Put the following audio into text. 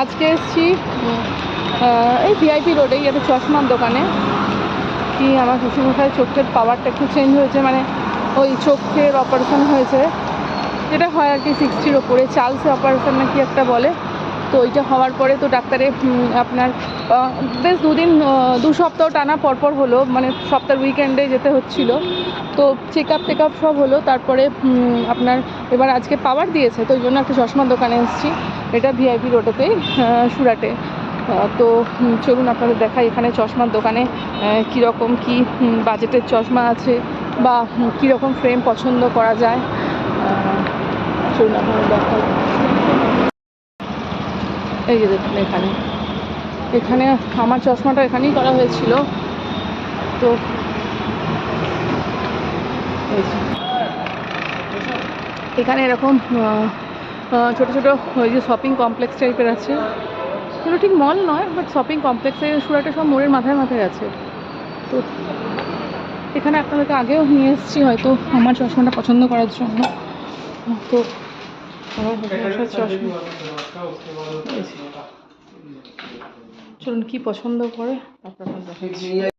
আজকে এসেছি এই ভিআইপি রোডেই একটা চশমার দোকানে। কি আমার শ্বশুরমশাই চোখের পাওয়ারটা একটু চেঞ্জ হয়েছে, মানে ওই চোখের অপারেশন হয়েছে, যেটা হয় আর কি 60-র ওপরে, চার্লস অপারেশন না কি একটা বলে। তো ওইটা হওয়ার পরে তো ডাক্তারে আপনার বেশ 2 সপ্তাহ টানা পরপর হলো, মানে সপ্তাহের উইকেন্ডে যেতে হচ্ছিল। তো চেক আপ সব হলো, তারপরে আপনার এবার আজকে পাওয়ার দিয়েছে, তো ওই জন্য একটা চশমার দোকানে এসেছি। এটা ভিআইপি রোডেতেই, সুরাটে। তো চলুন আপনাদের দেখাই এখানে চশমার দোকানে কীরকম কী বাজেটের চশমা আছে, বা কীরকম ফ্রেম পছন্দ করা যায়। চলুন আপনাদের দেখাই। এই যে দেখুন, এখানে আমার চশমাটা এখানেই করা হয়েছিল। তো এখানে এরকম ছোটো ছোটো ওই যে শপিং কমপ্লেক্স টাইপের আছে, এগুলো ঠিক মল নয়, বাট শপিং কমপ্লেক্সে সুরাটে সব মোড়ের মাথায় মাথায় আছে। তো এখানে আপনাদেরকে আগেও নিয়ে এসেছি হয়তো আমার চশমাটা পছন্দ করার জন্য। তো চশমা চলুন কী পছন্দ করে আপনারা দেখাচ্ছি।